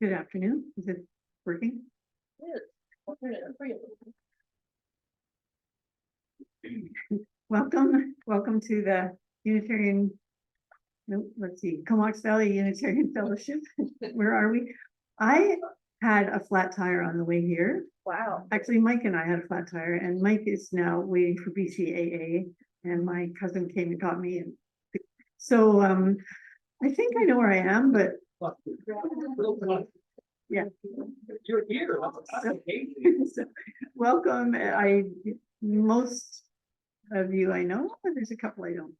Good afternoon. Is it working? Yes. I'll turn it up for you. Welcome to the Unitarian, no, let's see, Comox Valley Unitarian Fellowship. Where are we? I had a flat tire on the way here. Wow. Actually, Mike and I had a flat tire, and Mike is now waiting for BCAA, and my cousin came and got me. And so I think I know where I am, but yeah. You're here. So, welcome. Most of you I know, but there's a couple I don't.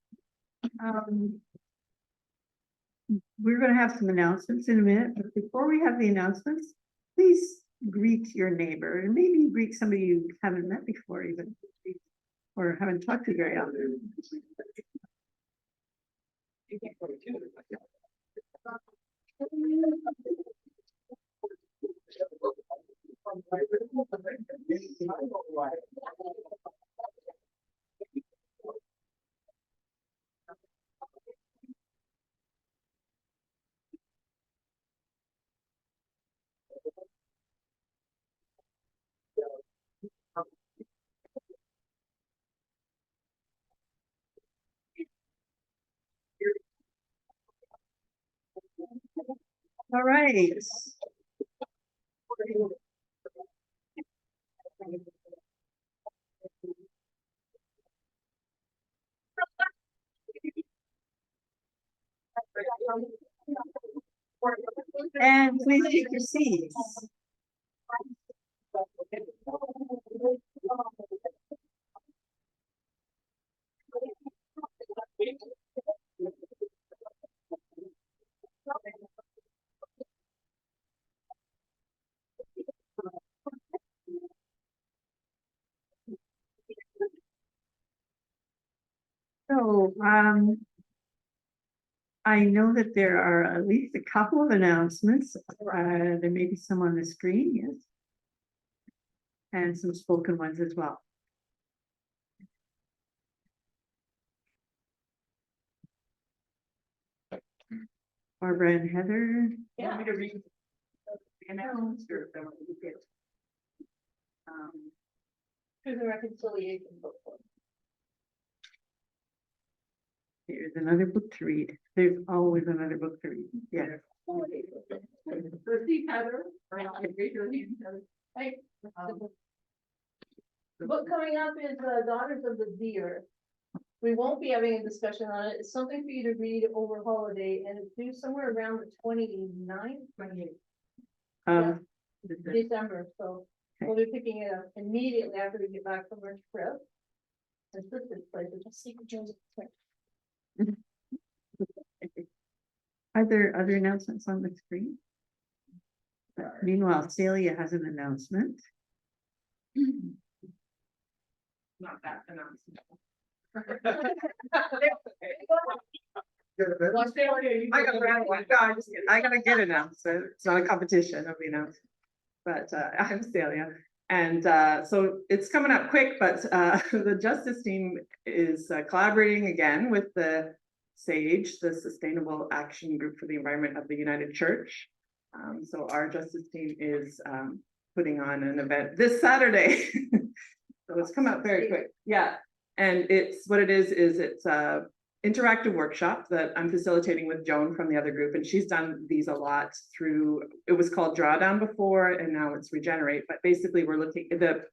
We're going to have some announcements in a minute, but before we have the announcements, please greet your neighbor and maybe greet somebody you haven't met before even, or haven't talked to very often. All right. And please take your seats. So, I know that there are at least a couple of announcements. There may be some on the screen, yes. And some spoken ones as well. Barbara and Heather. Yeah. Want me to read the announcements or if I want to get To the reconciliation book. Here's another book to read. There's always another book to read. Yeah. Steve Heather. Hey. The book coming up is Daughters of the Deer. We won't be having a discussion on it. It's something for you to read over holiday, and it's due somewhere around the 29th, 28th. December, so we'll be picking it up immediately after we get back from our trip. And this place is just secret Joseph. Are there other announcements on the screen? Meanwhile, Celia has an announcement. not that announcement. I gotta get announced. So it's not a competition of the announcement. But I'm Celia. And so it's coming up quick, but the justice team is collaborating again with the SAGE, the Sustainable Action Group for the Environment of the United Church. So our justice team is putting on an event this Saturday. So it's come out very quick. Yeah. And it's what it is it's a interactive workshop that I'm facilitating with Joan from the other group. And she's done these a lot through, it was called Drawdown before, and now it's Regenerate. But basically we're looking at the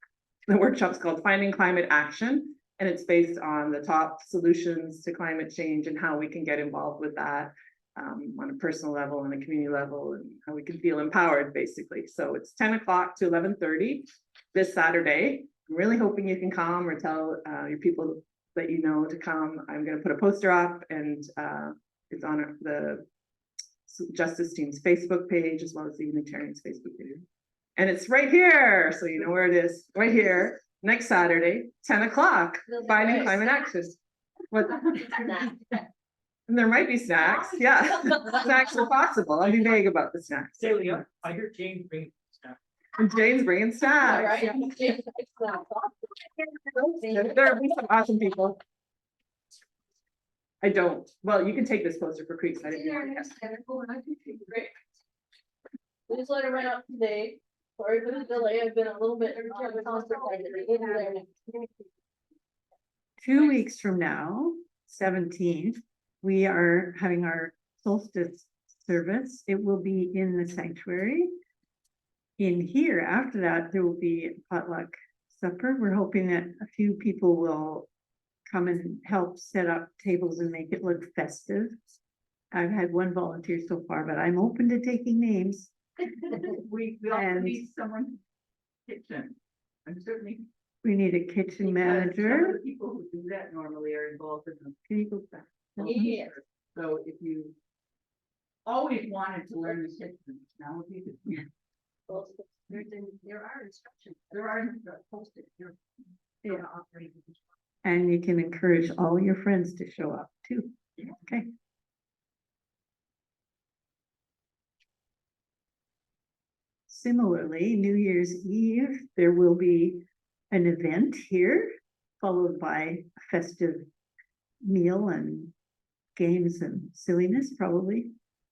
workshop's called Finding Climate Action. And it's based on the top solutions to climate change and how we can get involved with that on a personal level and a community level, and how we can feel empowered, basically. So it's 10 o'clock to 11:30 this Saturday. I'm really hoping you can come or tell your people that you know to come. I'm going to put a poster up, and it's on the Justice Team's Facebook page as well as the Unitarian's Facebook page. And it's right here, so you know where it is, right here. Next Saturday, 10 o'clock, Finding Climate Action. What? And there might be snacks. Yeah, snacks are possible. I'll be vague about the snacks. Celia, I hear James bringing snacks. And Jane's bringing snacks. Right. Yeah. There'll be some awesome people. I don't. Well, you can take this poster for Creekside if you want. Newsletter went out today. Sorry for the delay. I've been a little bit constipated. 2 weeks from now, 17th, we are having our solstice service. It will be in the sanctuary. In here, after that, there will be potluck supper. We're hoping that a few people will come and help set up tables and make it look festive. I've had one volunteer so far, but I'm open to taking names. We also And- need someone kitchen. I'm certainly. We need a kitchen because some of manager. the people who do that normally are involved in them. Can you go back? Yeah. So if you always wanted to learn the kitchen, now would be the. Well, There are instructions, there are posted here. Yeah. And you can encourage all your friends to show up too. Okay. Similarly, New Year's Eve, there will be an event here, followed by a festive meal and games and silliness probably.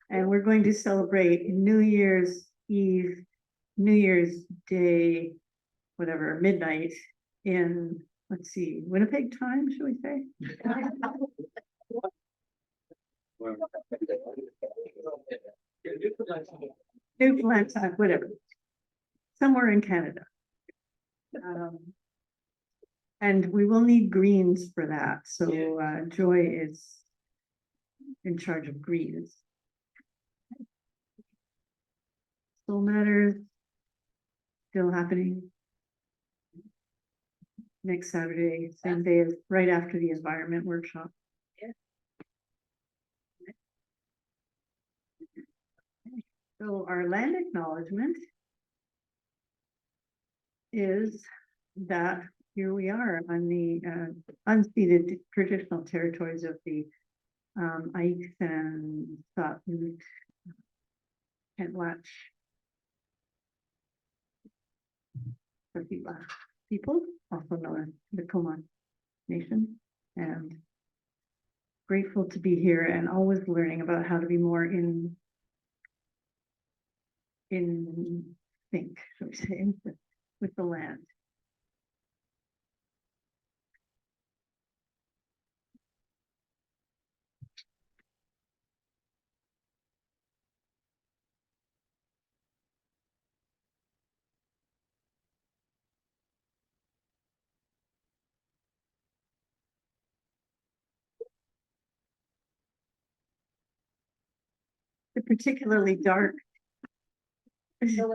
And we're going to celebrate New Year's Eve, New Year's Day, whatever, midnight in, let's see, Winnipeg time, shall we say? Newfoundland time, whatever. Somewhere in Canada. And we will need greens for that, so Joy is in charge of greens. Soul Matters still happening. Next Saturday, same day as right after the environment workshop. Yeah. So our land acknowledgement is that here we are on the unceded traditional territories of the Ikes and Sotwoot, Kentlatch people, also known as the Coman Nation, and grateful to be here and always learning about how to be more in sync, shall we say, with the land. The particularly dark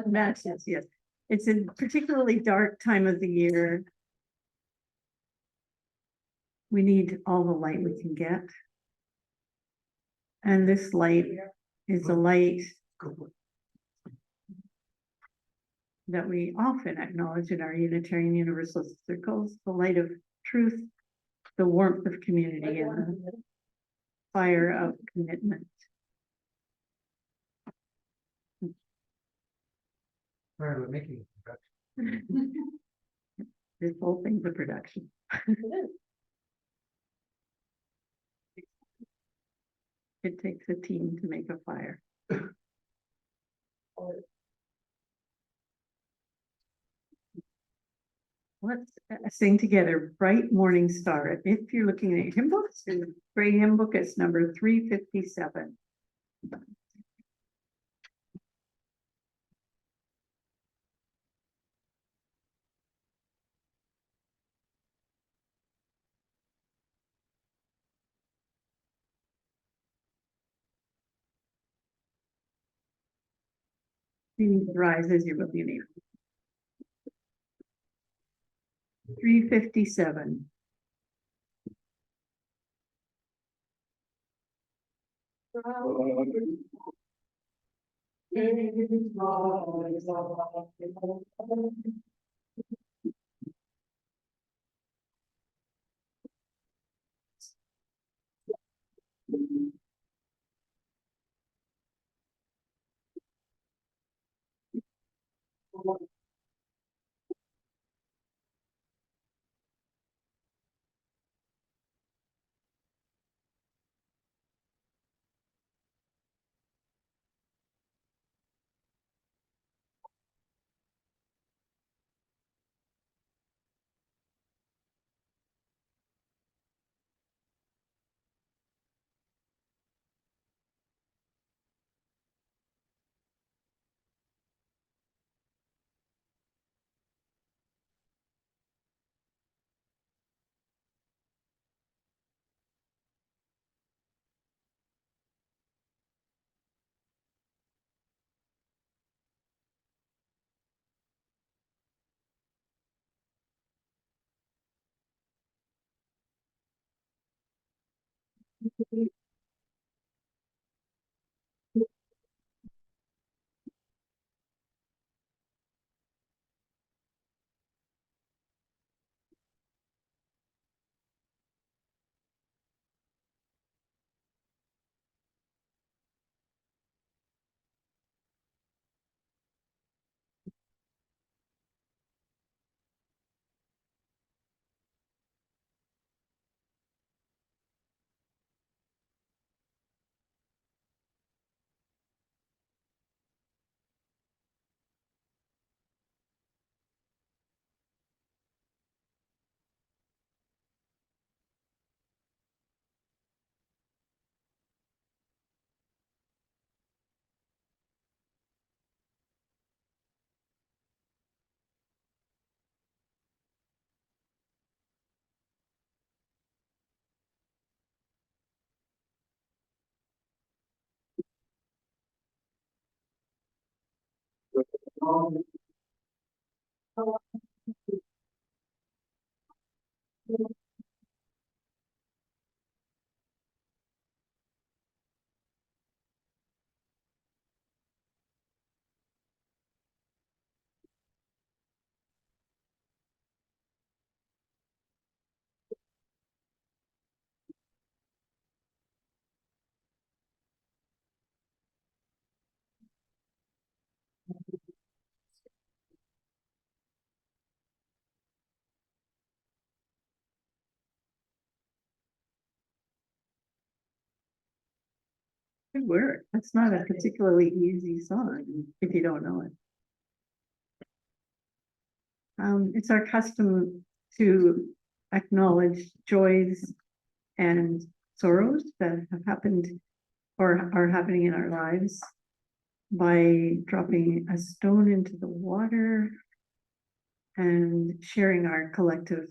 matches, yes. It's a particularly dark time of the year. We need all the light we can get. And this light is a light that we often acknowledge in our Unitarian Universalist circles, the light of truth, the warmth of community, and the fire of commitment. Sorry, we're making This whole thing's a production. It takes a team to make a fire. Let's sing together Bright Morning Star. If you're looking at hymn books, the Gray Hymn Book is number 357. Rise as you will be near. 357. Good work. That's not a particularly easy song if you don't know it. It's our custom to acknowledge joys and sorrows that have happened or are happening in our lives by dropping a stone into the water and sharing our collective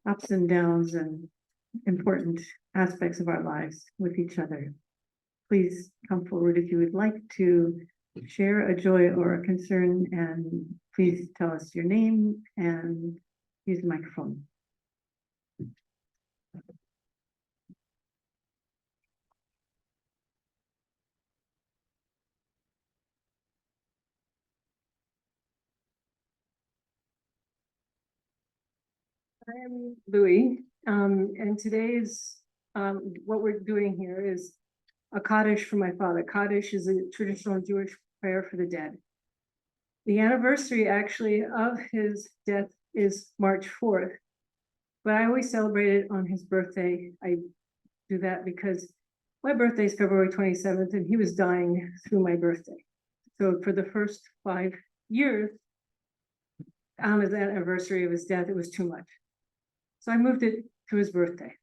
ups and downs and important aspects of our lives with each other. Please come forward if you would like to share a joy or a concern, and please tell us your name and use the microphone. I am Louis, and today's, what we're doing here is a Kaddish for my father. Kaddish is a traditional Jewish prayer for the dead. The anniversary actually of his death is March 4th, but I always celebrate it on his birthday. I do that because my birthday is February 27th and he was dying through my birthday. So for the first 5 years, on his anniversary of his death, it was too much. So I moved it to his birthday.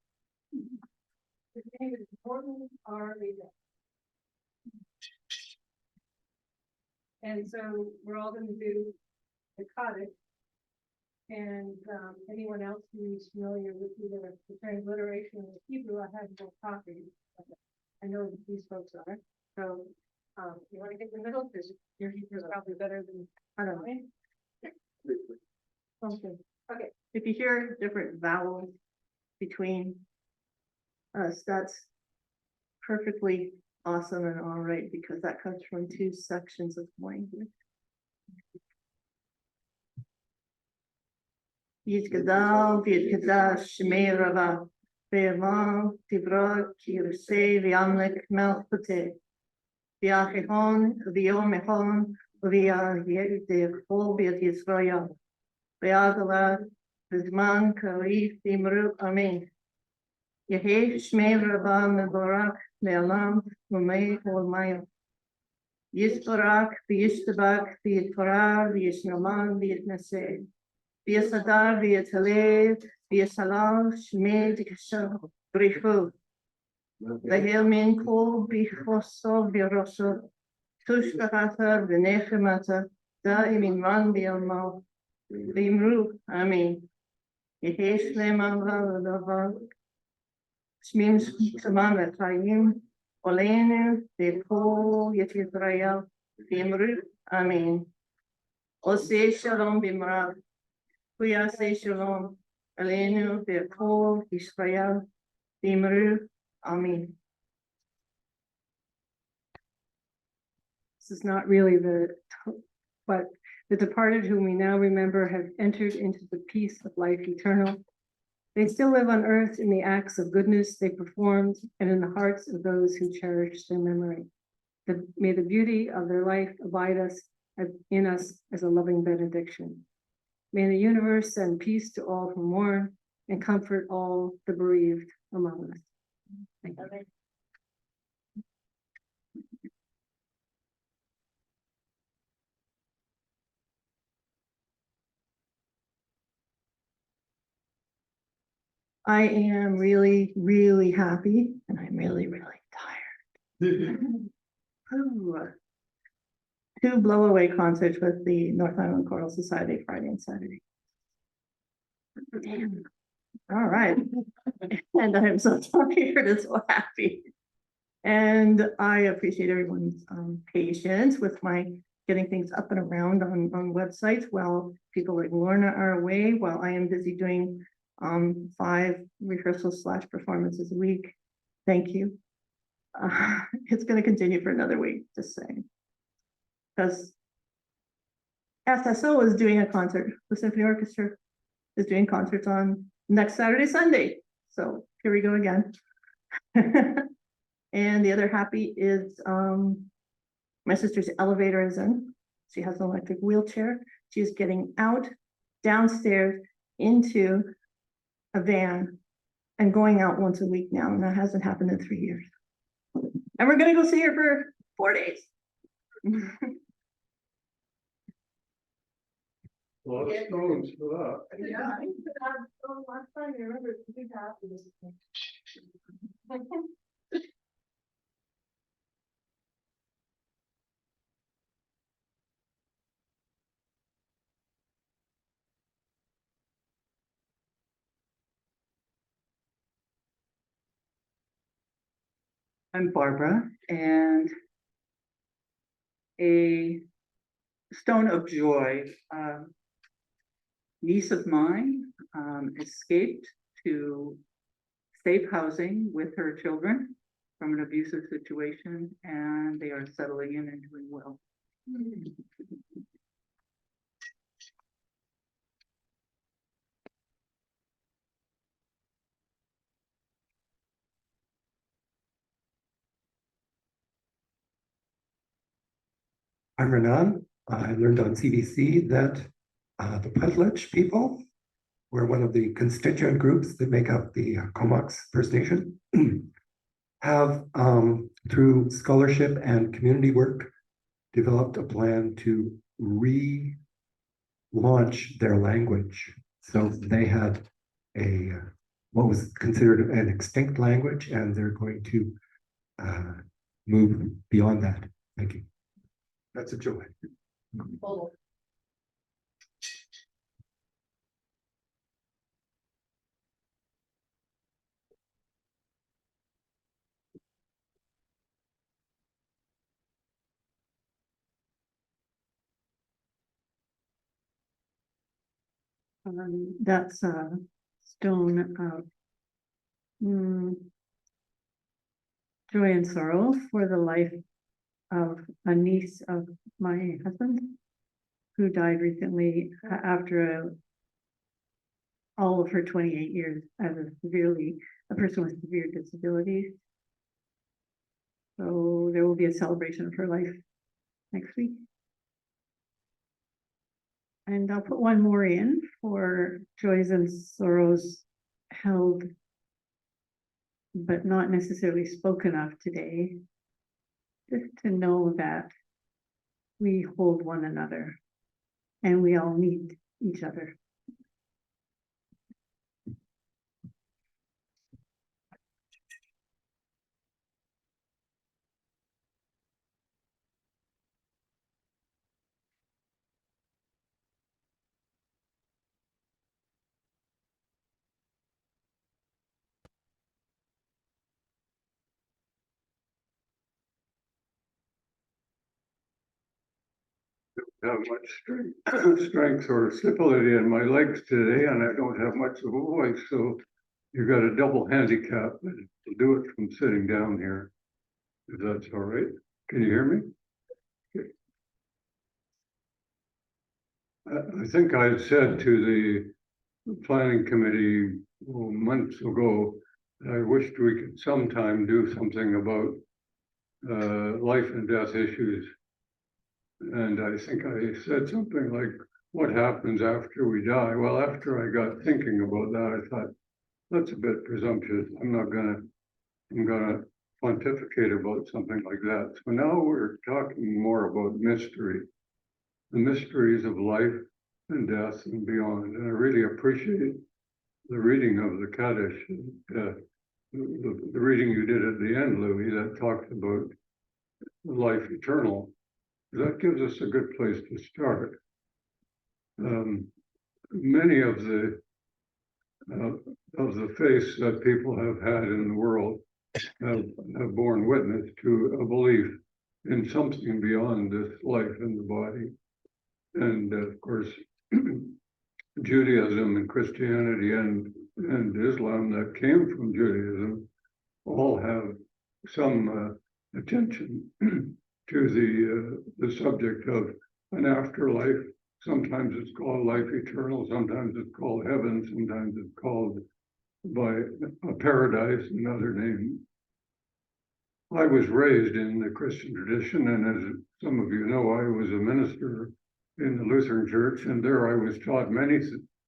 His name is Morton R. Leda. And so we're all going to do the Kaddish. And anyone else who's familiar with either the transliteration of Hebrew, I have no copies. I know that these folks are. So you want to get in the middle because your Hebrew is probably better than I don't know. Okay. Okay, if you hear different vowels between us, that's perfectly awesome and all right, because that comes from two sections of language. Yitgadal, Yitgadash, Shemerava, Be'avam, Tivra, Kirsei, Viamlek, Melchute, Viachehon, Viomehon, Via Yedechol, Viet Yisrael, Be'agala, Bizman, Karif, Imru, Amen. Yehi Shmei Rabba Mebarak Me'alam Umei Olmayo. Yisbarak V'yishtabak V'yitfarar V'yishnaman V'yitnaseh. V'yisadar V'yitalev V'yisalal Shmei V'yishal Brifu. V'hil min kol V'ychosov V'yroso. Tushkachata V'nechemata Da'imin man V'yalmal. V'imru Amen. Yehi Shleman V'alavar. Shmim Shman V'chayim, Olenu, V'kol Yet Yisrael, V'imru, Amen. Oseh Shalom B'mrav, Kuyaseh Shalom, Olenu, V'kol Yisrael, Timaru, Ami. This is not really but the departed whom we now remember have entered into the peace of life eternal. They still live on earth in the acts of goodness they performed and in the hearts of those who cherish their memory. May the beauty of their life abide in us as a loving benediction. May the universe send peace to all who mourn and comfort all the bereaved among us. Thank you. I am really, really happy and I'm really, really tired. Ooh. 2 blow-away concerts with the North Island Choral Society Friday and Saturday. Damn. All right. And I'm so tired and so happy. And I appreciate everyone's patience with my getting things up and around on websites while people like Lorna are away, while I am busy doing 5 rehearsals / performances a week. Thank you. It's going to continue for another week, just saying. Because SSO is doing a concert. The Symphony Orchestra is doing concerts on next Saturday, Sunday. So here we go again. And the other happy is my sister's elevator is in. She has an electric wheelchair. She's getting out downstairs into a van and going out once a week now. And that hasn't happened in 3 years. And we're going to go see her for 4 days. Well, stones for that. Yeah. Last time, you remember, it's a big after this. I'm Barbara, and a stone of joy. Niece of mine escaped to safe housing with her children from an abusive situation, and they are settling in and doing well. I'm Renan. I learned on CBC that the Putlach people were one of the constituent groups that make up the Comox First Nation, have, through scholarship and community work, developed a plan to relaunch their language. So they had what was considered an extinct language, and they're going to move beyond that. Thank you. That's a joy. Total. That's a stone of joy and sorrow for the life of a niece of my husband who died recently after all of her 28 years as a person with severe disabilities. So there will be a celebration of her life next week. And I'll put one more in for joys and sorrows held, but not necessarily spoken of today. Just to know that we hold one another and we all need each other. Have much strength or stability in my legs today, and I don't have much of a voice, so you got a double handicap, but to do it from sitting down here, if that's all right. Can you hear me? Okay. I think I had said to the planning committee months ago, that I wished we could sometime do something about life and death issues. And I think I said something like, what happens after we die? Well, after I got thinking about that, I thought, that's a bit presumptuous. I'm gonna pontificate about something like that. So now we're talking more about mystery, the mysteries of life and death and beyond. And I really appreciate the reading of the Kaddish, the reading you did at the end, Louis, that talked about life eternal. That gives us a good place to start. Many of the faiths that people have had in the world have borne witness to a belief in something beyond this life in the body. And of course, Judaism and Christianity and Islam that came from Judaism all have some attention to the subject of an afterlife. Sometimes it's called life eternal, sometimes it's called heaven, sometimes it's called by a paradise, another name. I was raised in the Christian tradition, and as some of you know, I was a minister in the Lutheran Church, and there I was taught many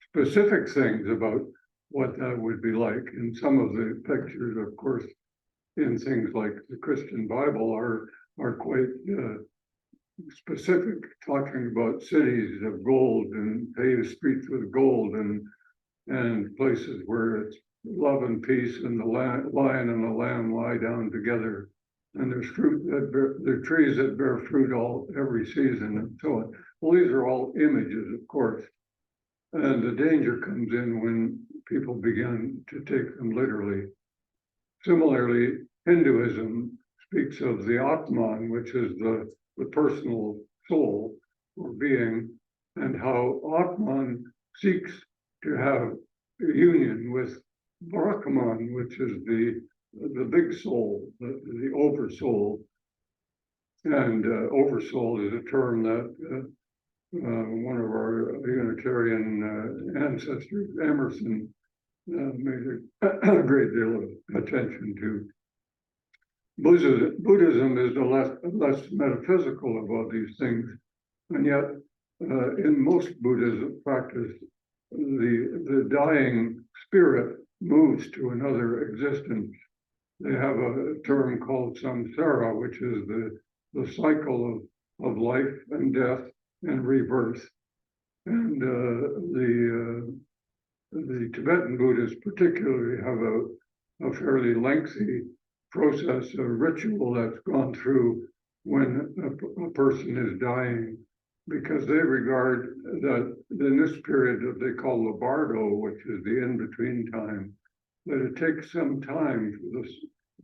specific things about what that would be like. And some of the pictures, of course, in things like the Christian Bible are quite specific, talking about cities of gold and paved streets with gold and places where it's love and peace and the lion and the lamb lie down together. And there's fruit that there are trees that bear fruit every season and so on. Well, these are all images, of course. And the danger comes in when people begin to take them literally. Similarly, Hinduism speaks of the Atman, which is the personal soul or being, and how Atman seeks to have a union with Brahman, which is the big soul, the oversoul. And oversoul is a term that one of our Unitarian ancestors, Emerson, made a great deal of attention to. Buddhism is less metaphysical about these things, and yet in most Buddhism practice, the dying spirit moves to another existence. They have a term called samsara, which is the cycle of life and death and rebirth. And the Tibetan Buddhists particularly have a fairly lengthy process, a ritual that's gone through when a person is dying, because they regard that in this period that they call Labardo, which is the in-between time, that it takes some time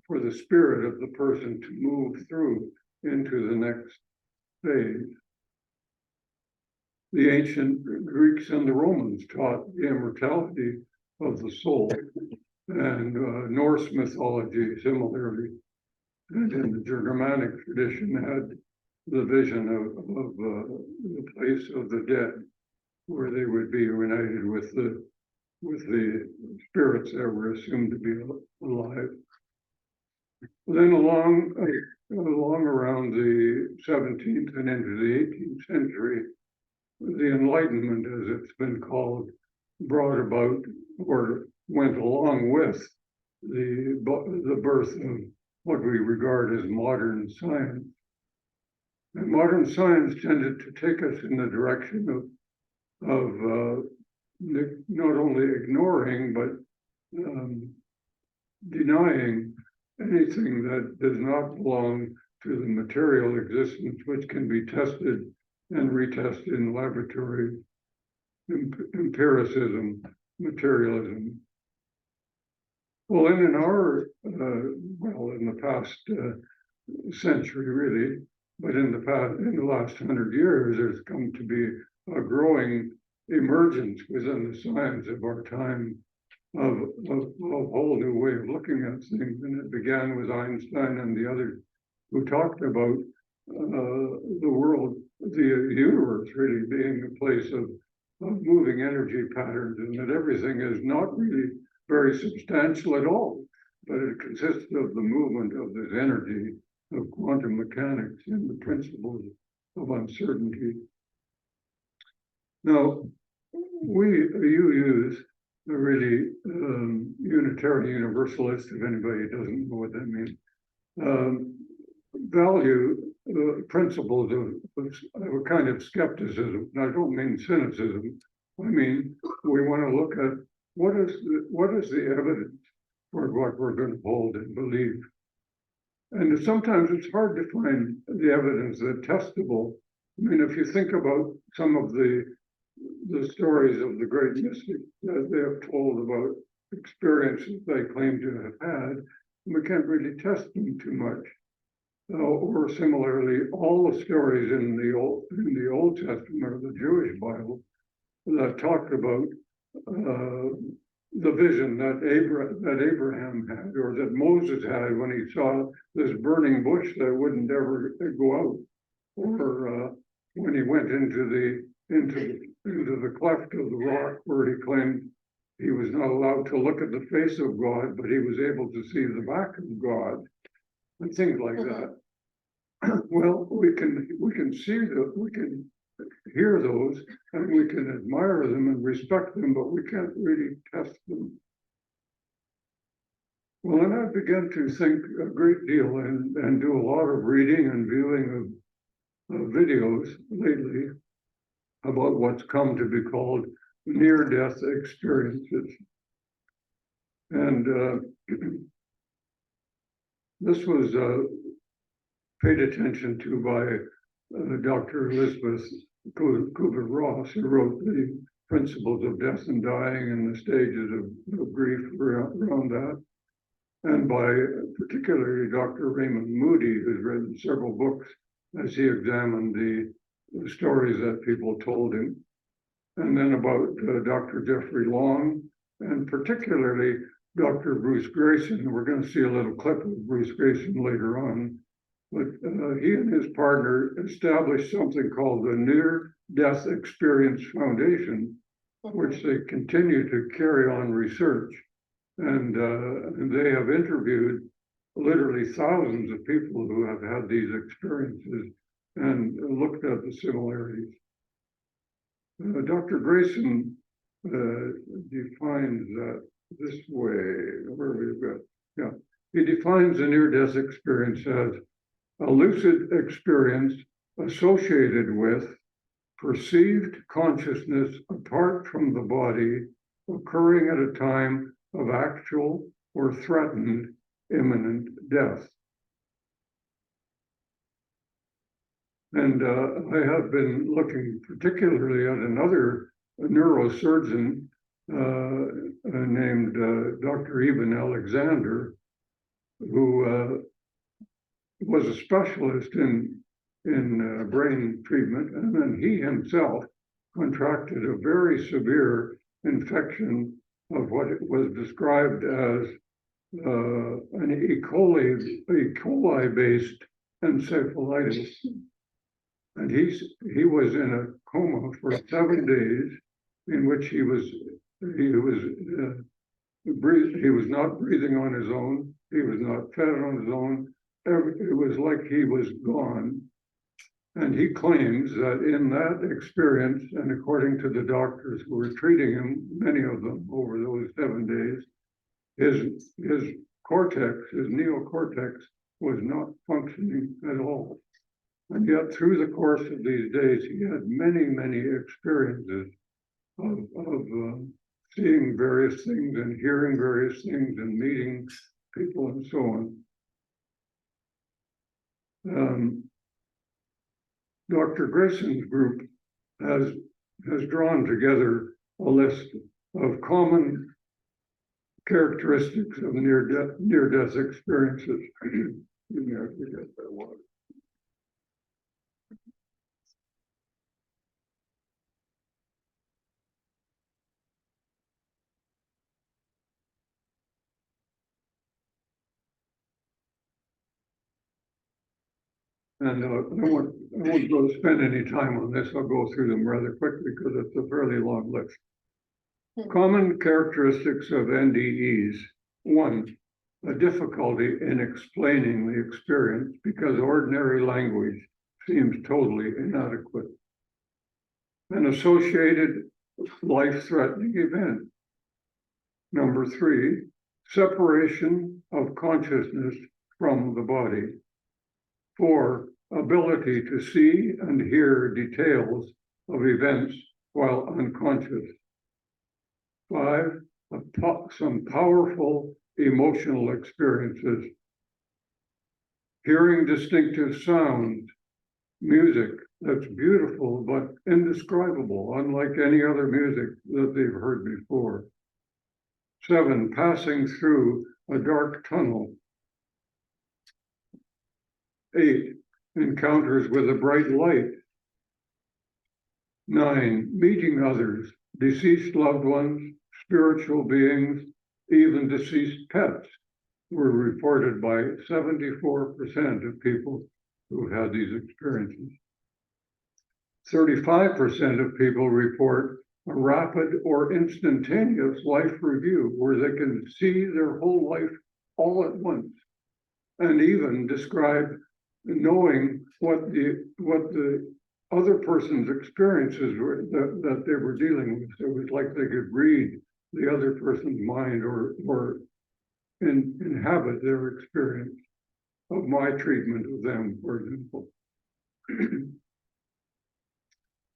for the spirit of the person to move through into the next phase. The ancient Greeks and the Romans taught the immortality of the soul, and Norse mythology similarly, and in the Germanic tradition had the vision of the place of the dead, where they would be united with the spirits that were assumed to be alive. Then along around the 17th and into the 18th century, the Enlightenment, as it's been called, brought about or went along with the birth of what we regard as modern science. And modern science tended to take us in the direction of not only ignoring, but denying anything that does not belong to the material existence, which can be tested and retested in laboratory, empiricism, materialism. Well, in the past century, really, but in the last 100 years, there's come to be a growing emergence within the science of our time a whole new way of looking at things. And it began with Einstein and the others who talked about the world, the universe really being a place of moving energy patterns, and that everything is not really very substantial at all, but it consists of the movement of this energy of quantum mechanics and the principles of uncertainty. Now, you use a really Unitarian Universalist, if anybody doesn't know what that means, value principles of a kind of skepticism. And I don't mean cynicism. I mean, we want to look at what is the evidence for what we're going to hold and believe. And sometimes it's hard to find the evidence that's testable. I mean, if you think about some of the stories of the great mystics that they have told about experiences they claim to have had, we can't really test them too much. Or similarly, all the stories in the Old Testament or the Jewish Bible that talked about the vision that Abraham had, or that Moses had when he saw this burning bush that wouldn't ever go out, or when he went into the cleft of the rock where he claimed he was not allowed to look at the face of God, but he was able to see the back of God, and things like that. Well, we can see that, we can hear those, and we can admire them and respect them, but we can't really test them. Well, and I began to think a great deal and do a lot of reading and viewing of videos lately about what's come to be called near-death experiences. And this was paid attention to by Dr. Elizabeth Kubler-Ross, who wrote the Principles of Death and Dying and the Stages of Grief around that, and by particularly Dr. Raymond Moody, who's written several books as he examined the stories that people told him, and then about Dr. Jeffrey Long, and particularly Dr. Bruce Grayson. We're going to see a little clip of Bruce Grayson later on. But he and his partner established something called the Near-Death Experience Foundation, which they continue to carry on research. And they have interviewed literally thousands of people who have had these experiences and looked at the similarities. Dr. Grayson defines that this way, where we've got, yeah. He defines the near-death experience as a lucid experience associated with perceived consciousness apart from the body, occurring at a time of actual or threatened imminent death. And I have been looking particularly at another neurosurgeon named Dr. Eben Alexander, who was a specialist in brain treatment, and then he himself contracted a very severe infection of what it was described as an E. coli-based encephalitis. And he was in a coma for 7 days, in which he was not breathing on his own. He was not fed on his own. It was like he was gone. And he claims that in that experience, and according to the doctors who were treating him, many of them over those 7 days, his cortex, his neocortex, was not functioning at all. And yet through the course of these days, he had many, many experiences of seeing various things and hearing various things and meeting people and so on. Dr. Grayson's group has drawn together a list of common characteristics of near-death experiences. Excuse me, I forget that water. And I won't go spend any time on this. I'll go through them rather quickly because it's a fairly long list. Common characteristics of NDEs. One, a difficulty in explaining the experience because ordinary language seems totally inadequate. An associated life-threatening event. Number three, separation of consciousness from the body. 4, ability to see and hear details of events while unconscious. 5, some powerful emotional experiences. Hearing distinctive sounds, music that's beautiful but indescribable, unlike any other music that they've heard before. 7, passing through a dark tunnel. 8, encounters with a bright light. 9, meeting others, deceased loved ones, spiritual beings, even deceased pets were reported by 74% of people who had these experiences. 35% of people report a rapid or instantaneous life review where they can see their whole life all at once and even describe knowing what the other person's experiences were that they were dealing with. It was like they could read the other person's mind or inhabit their experience of my treatment of them, for example.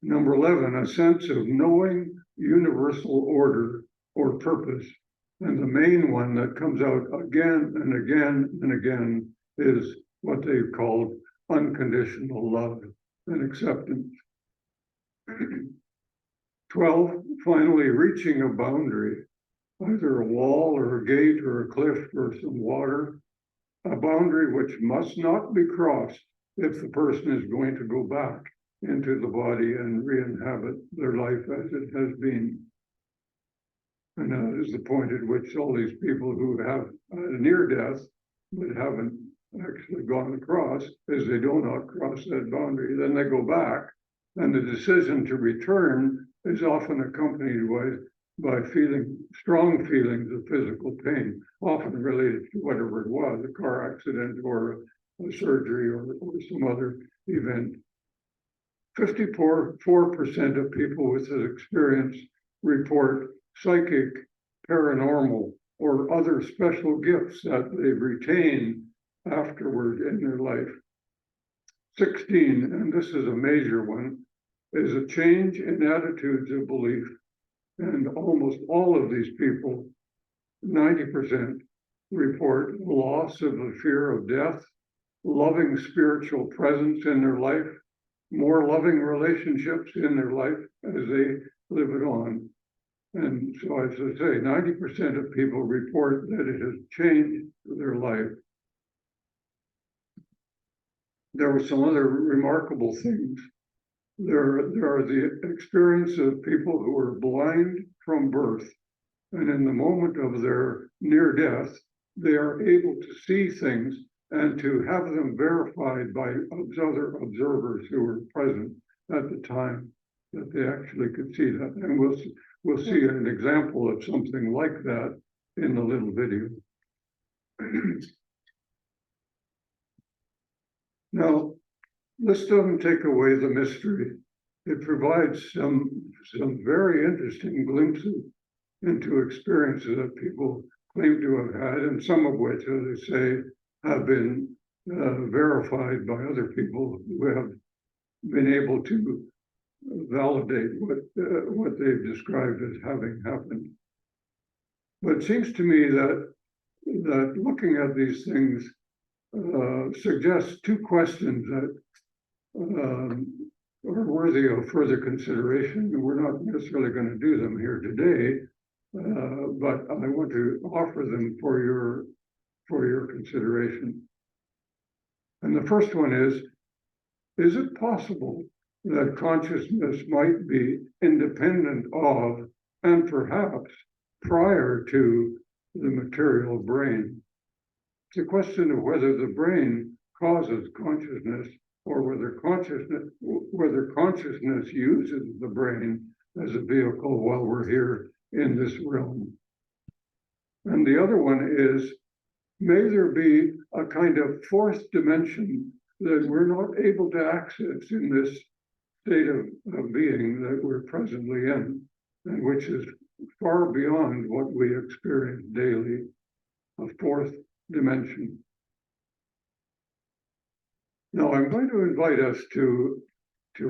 Number 11, a sense of knowing universal order or purpose. And the main one that comes out again and again and again is what they've called unconditional love and acceptance. 12, finally reaching a boundary, either a wall or a gate or a cliff or some water, a boundary which must not be crossed if the person is going to go back into the body and re-inhabit their life as it has been. And that is the point at which all these people who have a near death but haven't actually gone across, is they do not cross that boundary. Then they go back, and the decision to return is often accompanied by strong feelings of physical pain, often related to whatever it was, a car accident or a surgery or some other event. 54% of people with this experience report psychic, paranormal, or other special gifts that they've retained afterward in their life. 16, and this is a major one, is a change in attitudes of belief. And almost all of these people, 90%, report loss of the fear of death, loving spiritual presence in their life, more loving relationships in their life as they live it on. And so, as I say, 90% of people report that it has changed their life. There were some other remarkable things. There are the experience of people who are blind from birth, and in the moment of their near death, they are able to see things and to have them verified by other observers who were present at the time that they actually could see that. And we'll see an example of something like that in the little video. Now, this doesn't take away the mystery. It provides some very interesting glimpses into experiences that people claim to have had, and some of which, as I say, have been verified by other people who have been able to validate what they've described as having happened. But it seems to me that looking at these things suggests two questions that are worthy of further consideration. We're not necessarily going to do them here today, but I want to offer them for your consideration. And the first one is it possible that consciousness might be independent of and perhaps prior to the material brain? It's a question of whether the brain causes consciousness or whether consciousness uses the brain as a vehicle while we're here in this realm. And the other one is, may there be a kind of fourth dimension that we're not able to access in this state of being that we're presently in, and which is far beyond what we experience daily, a fourth dimension. Now, I'm going to invite us to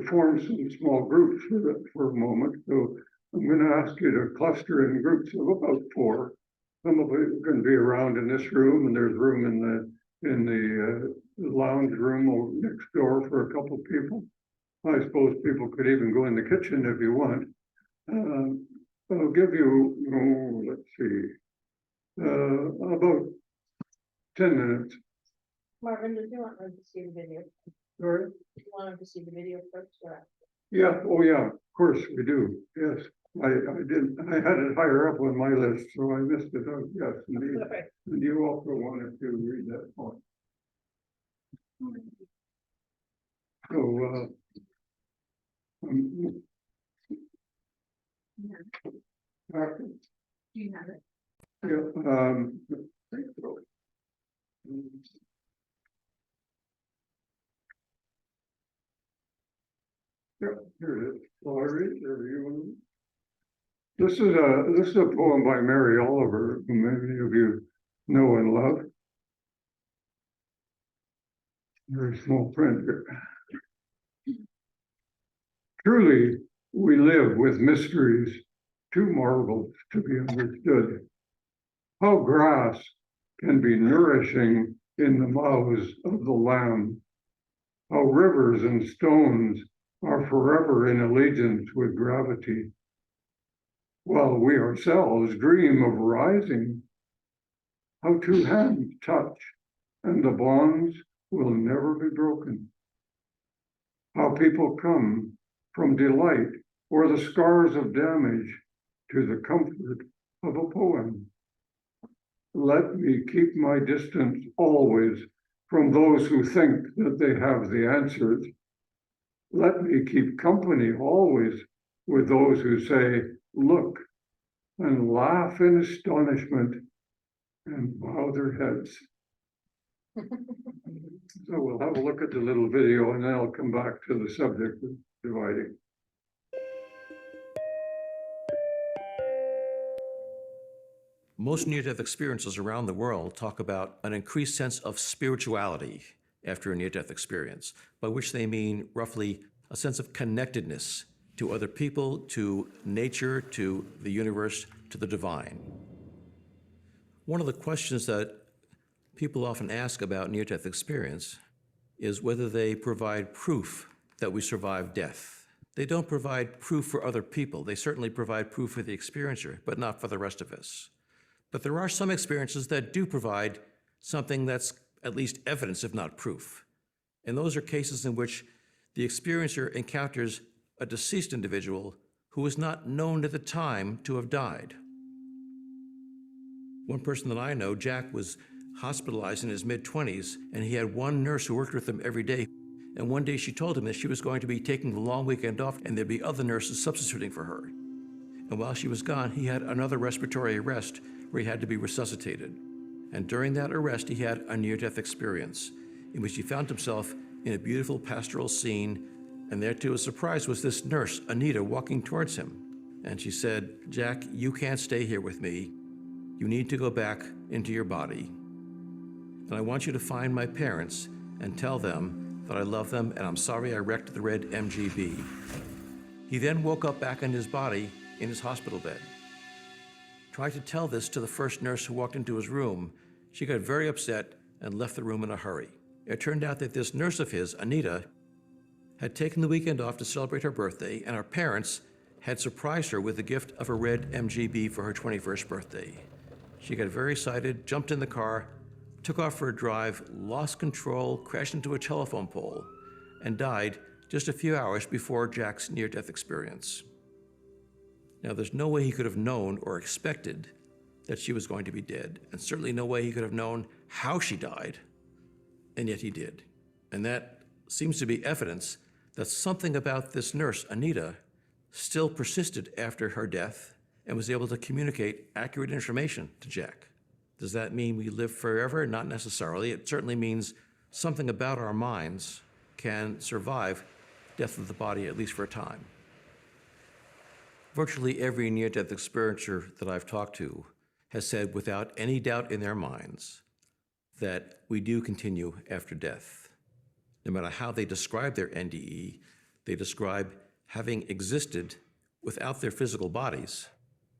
form some small groups for a moment. So I'm going to ask you to cluster in groups of about 4. Some of you can be around in this room, and there's room in the lounge room over next door for a couple of people. I suppose people could even go in the kitchen if you want. I'll give you, let's see, about 10 minutes. Marvin, do you want them to see the video? Sorry? Do you want them to see the video first or after? Yeah, oh yeah, of course we do, yes. I had it higher up on my list, so I missed it, oh, yes, indeed. Okay. And you also wanted to read that point. So, Do you have it? yeah, I think so. Yeah, here it is. Well, I read it, or you want to- This is a poem by Mary Oliver, who many of you know and love. Very small print here. Truly, we live with mysteries too marvelous to be understood. How grass can be nourishing in the mouths of the Lamb. How rivers and stones are forever in allegiance with gravity, while we ourselves dream of rising. How 2 hands touch, and the bonds will never be broken. How people come from delight or the scars of damage to the comfort of a poem. Let me keep my distance always from those who think that they have the answers. Let me keep company always with those who say, look, and laugh in astonishment and bow their heads. So we'll have a look at the little video, and then I'll come back to the subject of dividing. Most near-death experiences around the world talk about an increased sense of spirituality after a near-death experience, by which they mean roughly a sense of connectedness to other people, to nature, to the universe, to the divine. One of the questions that people often ask about near-death experience is whether they provide proof that we survived death. They don't provide proof for other people. They certainly provide proof for the experiencer, but not for the rest of us. But there are some experiences that do provide something that's at least evidence, if not proof. And those are cases in which the experiencer encounters a deceased individual who was not known at the time to have died. One person that I know, Jack, was hospitalized in his mid-20s, and he had one nurse who worked with him every day. And one day she told him that she was going to be taking the long weekend off and there'd be other nurses substituting for her. And while she was gone, he had another respiratory arrest where he had to be resuscitated. And during that arrest, he had a near-death experience in which he found himself in a beautiful pastoral scene, and there to his surprise was this nurse, Anita, walking towards him. And she said, Jack, you can't stay here with me. You need to go back into your body. And I want you to find my parents and tell them that I love them and I'm sorry I wrecked the red MGB. He then woke up back in his body in his hospital bed. Tried to tell this to the first nurse who walked into his room. She got very upset and left the room in a hurry. It turned out that this nurse of his, Anita, had taken the weekend off to celebrate her birthday, and her parents had surprised her with the gift of a red MGB for her 21st birthday. She got very excited, jumped in the car, took off for a drive, lost control, crashed into a telephone pole, and died just a few hours before Jack's near-death experience. Now, there's no way he could have known or expected that she was going to be dead, and certainly no way he could have known how she died, and yet he did. And that seems to be evidence that something about this nurse, Anita, still persisted after her death and was able to communicate accurate information to Jack. Does that mean we live forever? Not necessarily. It certainly means something about our minds can survive death of the body, at least for a time. Virtually every near-death experiencer that I've talked to has said without any doubt in their minds that we do continue after death. No matter how they describe their NDE, they describe having existed without their physical bodies,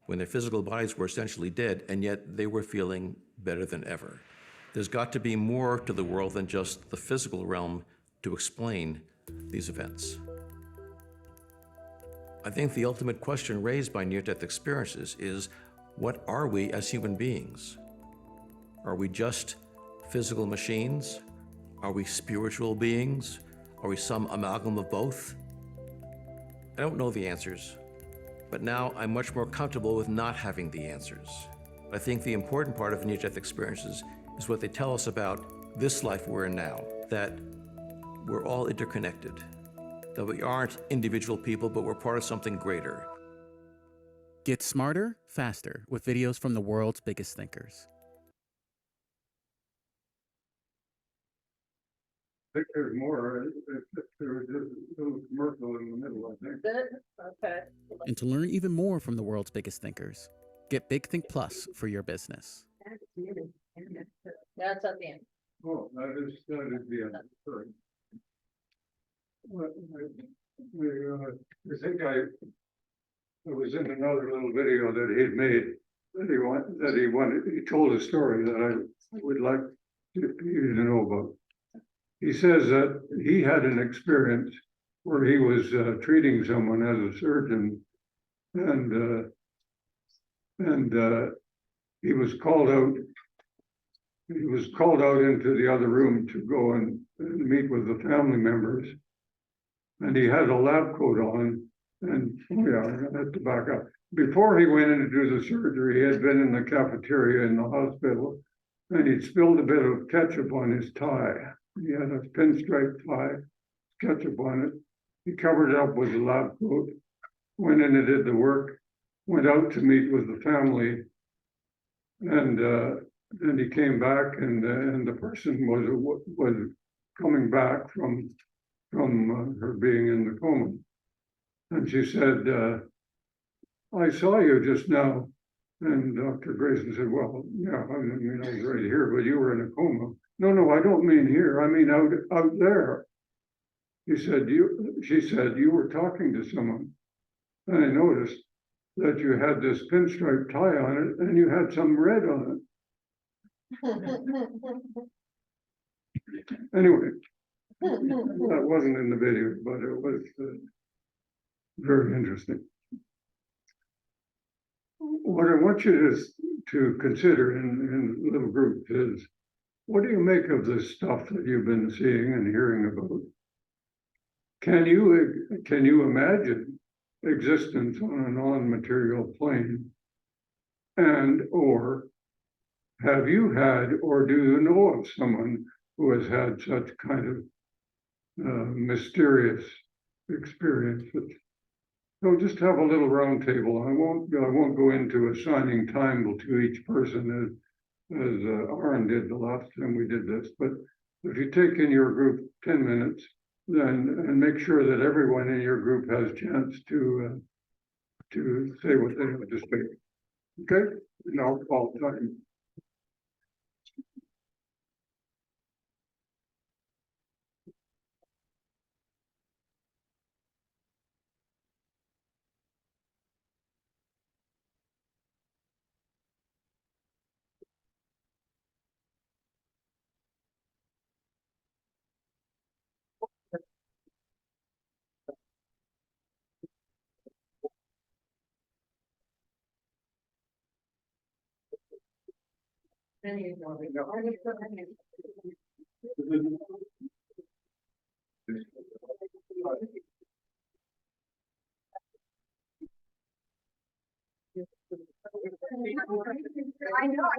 when their physical bodies were essentially dead, and yet they were feeling better than ever. There's got to be more to the world than just the physical realm to explain these events. I think the ultimate question raised by near-death experiences is, what are we as human beings? Are we just physical machines? Are we spiritual beings? Are we some amalgam of both? I don't know the answers, but now I'm much more comfortable with not having the answers. I think the important part of near-death experiences is what they tell us about this life we're in now, that we're all interconnected, that we aren't individual people, but we're part of something greater. Get smarter, faster with videos from the world's biggest thinkers. I think there's more. There was just a little commercial in the middle, I think. Good, okay. And to learn even more from the world's biggest thinkers, get Big Think Plus for your business. That's at the end. Oh, that is the end. Sorry. I think I was in another little video that he'd made he told a story that I would like you to know about. He says that he had an experience where he was treating someone as a surgeon, and he was called out. He was called out into the other room to go and meet with the family members, and he had a lab coat on. And I have to back up. Before he went in to do the surgery, he had been in the cafeteria in the hospital, and he'd spilled a bit of ketchup on his tie. He had a pinstripe tie, ketchup on it. He covered it up with a lab coat, went in and did the work, went out to meet with the family, and he came back, and the person was coming back from her being in the coma. And she said, I saw you just now. And Dr. Grayson said, well, yeah, I mean, I was right here, but you were in a coma. No, I don't mean here. I mean out there. She said, you were talking to someone. And I noticed that you had this pinstripe tie on it and you had some red on it. Anyway, that wasn't in the video, but it was very interesting. What I want you to consider in little groups is, what do you make of this stuff that you've been seeing and hearing about? Can you imagine existence on a non-material plane? And or have you had, or do you know of someone who has had such kind of mysterious experiences? So just have a little round table. I won't go into assigning time to each person as Aaron did the last time we did this. But if you take in your group 10 minutes, then and make sure that everyone in your group has a chance to say what they have to say. Okay? Now call time. I know.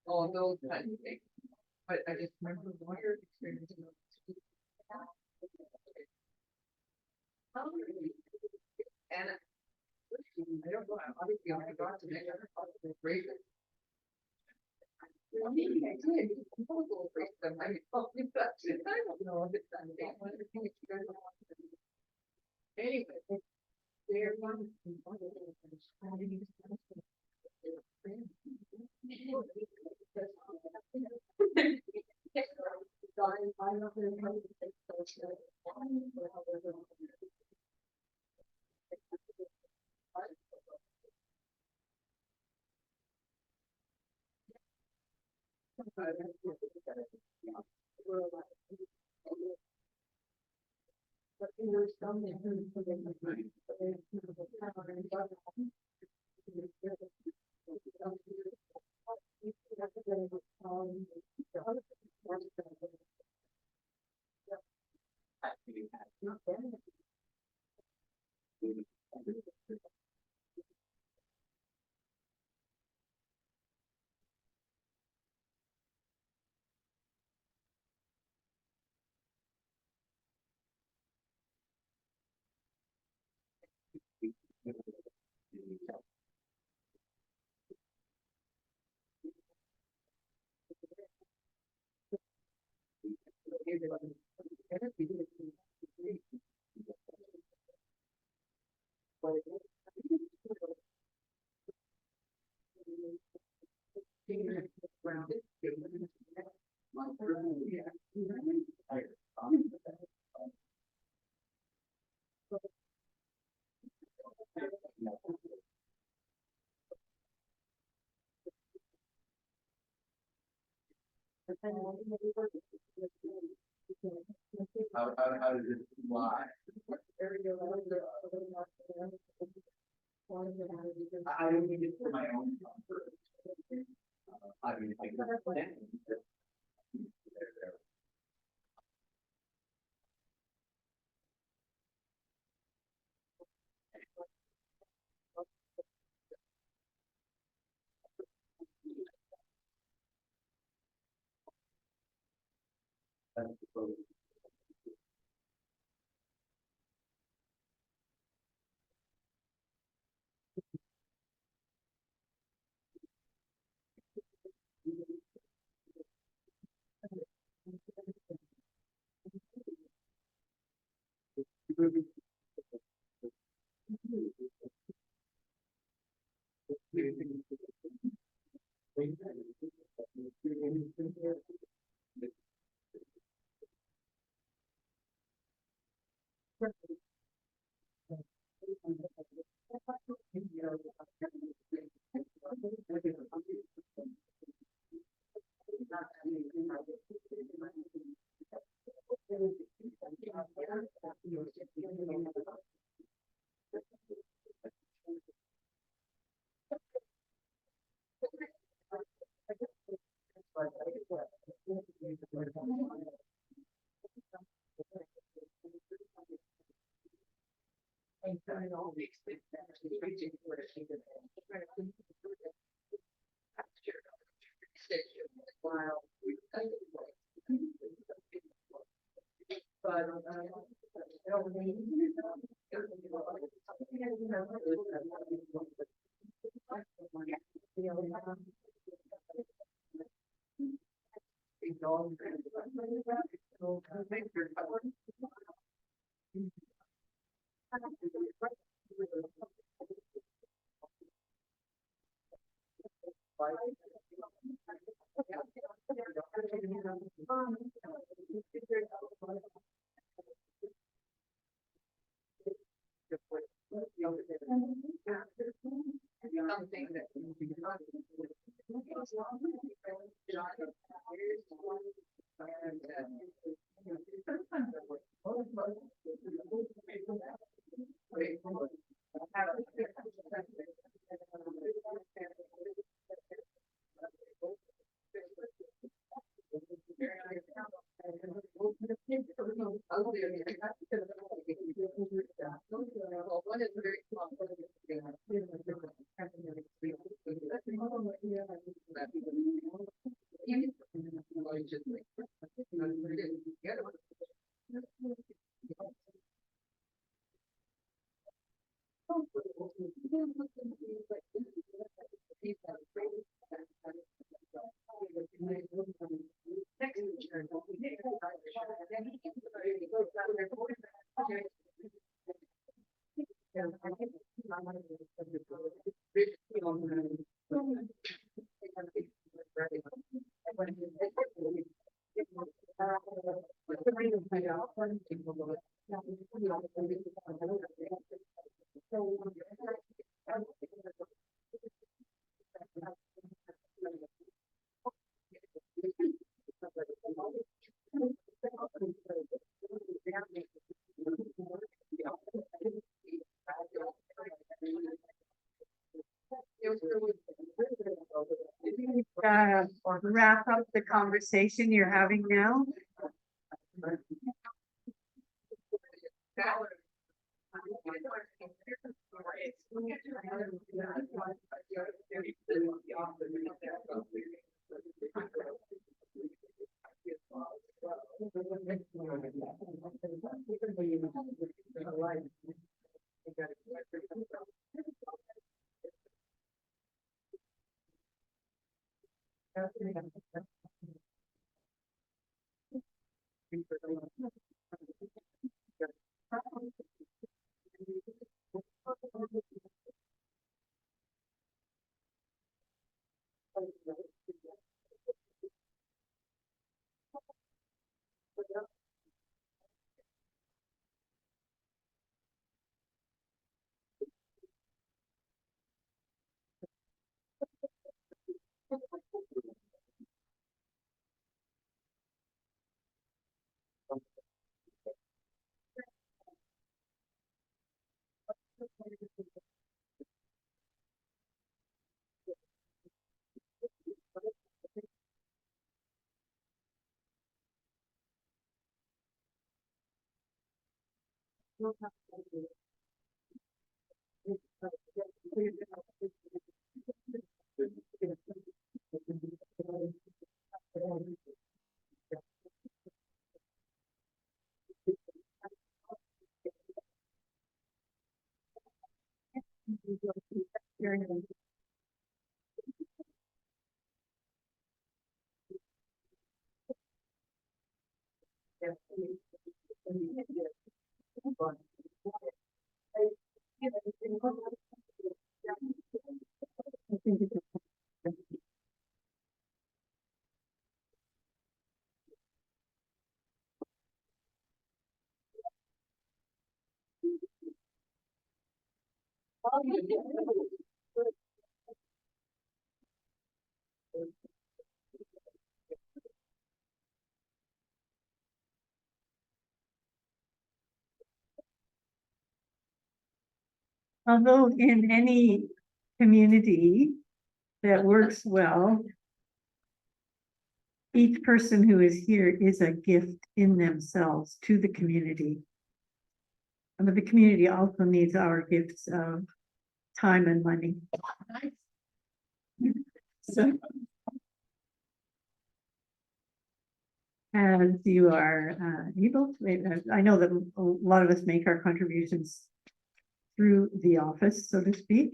All those kinds of things. But I just remember one year experience. And I don't know, obviously I got to make it great. I mean, I did, proposal for them, I don't know if it's that big, one of the things you guys want to do. Anyway, they're one. How did it fly? I don't need it for my own comfort. I mean, I can. Something that. One is very small. Just Wrap up the conversation you're having now. Although in any community that works well, each person who is here is a gift in themselves to the community. And the community also needs our gifts of time and money. So, as you are able to, I know that a lot of us make our contributions through the office, so to speak.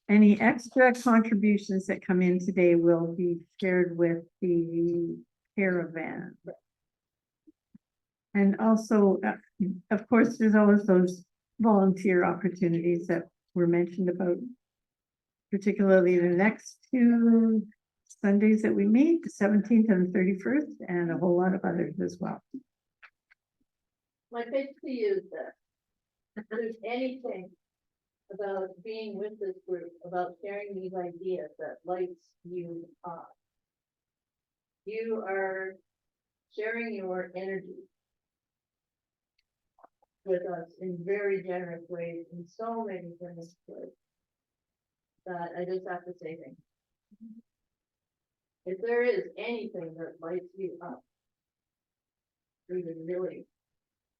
Any extra contributions that come in today will be shared with the caravan. And also, of course, there's always those volunteer opportunities that were mentioned about, particularly the next two Sundays that we meet, the 17th and the 31st, and a whole lot of others as well. My pitch to you is that if there's anything about being with this group, about sharing these ideas that lights you up, you are sharing your energy with us in very generous ways, in so many generous ways, that I just have to say thank you. If there is anything that lights you up, we would really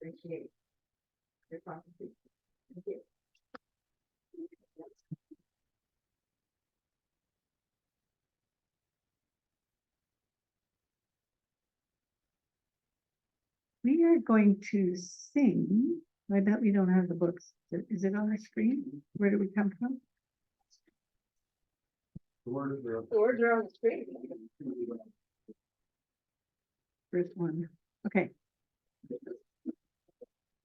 appreciate your contribution. Thank you. We are going to sing. I bet we don't have the books. Is it on our screen? Where do we come from? The words are on the screen. First one. Okay.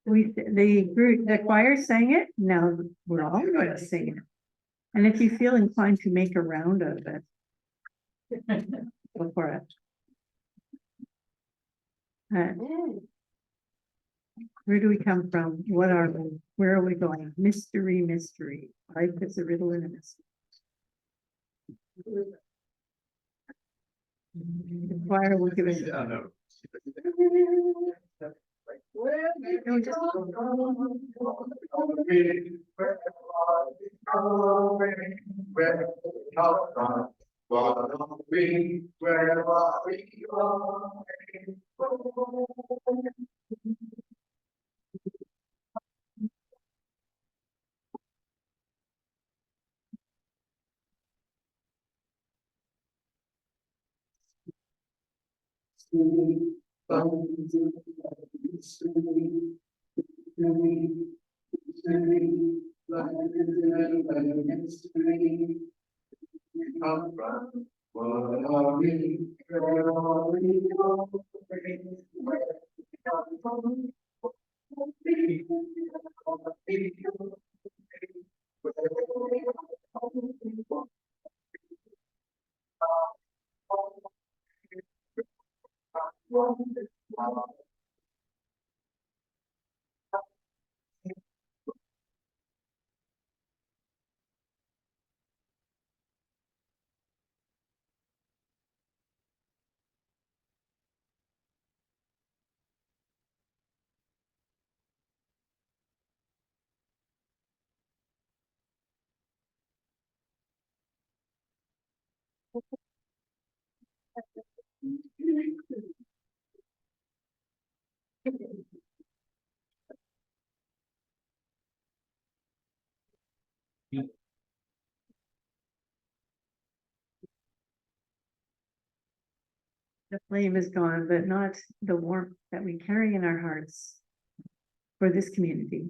The choir sang it, now we're all going to sing it. And if you feel inclined to make a round of it, go for it. Where do we come from? What are we? Where are we going? Mystery, mystery. Life is a riddle and a mystery. The choir will give it. No, just. The flame is gone, but not the warmth that we carry in our hearts for this community.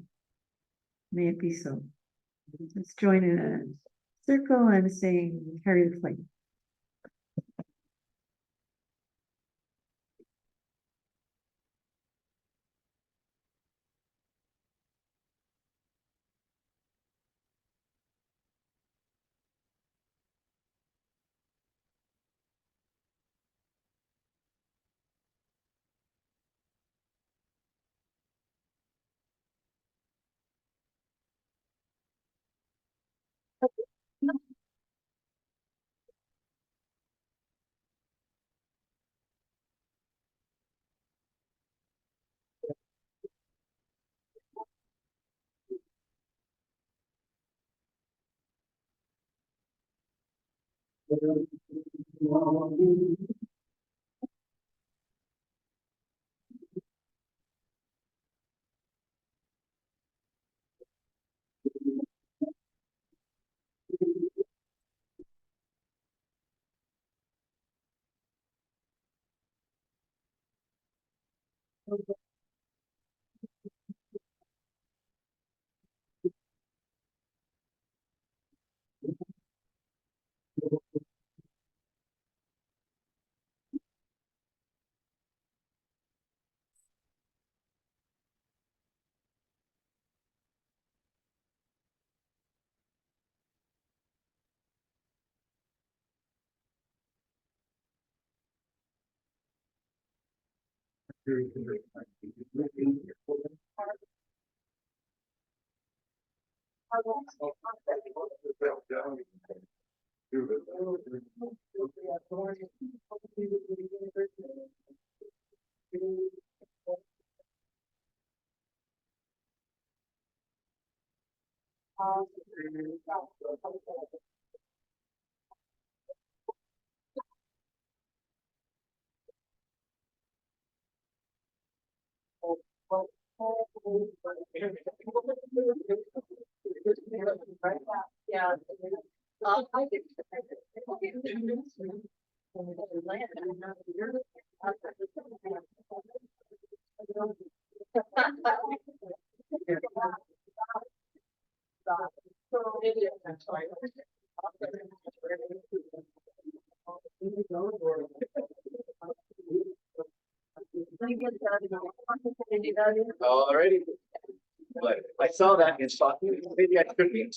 May it be so. Let's join in a circle and sing Carry the Flame. Yeah. Alrighty. But I saw that and thought, maybe I could be.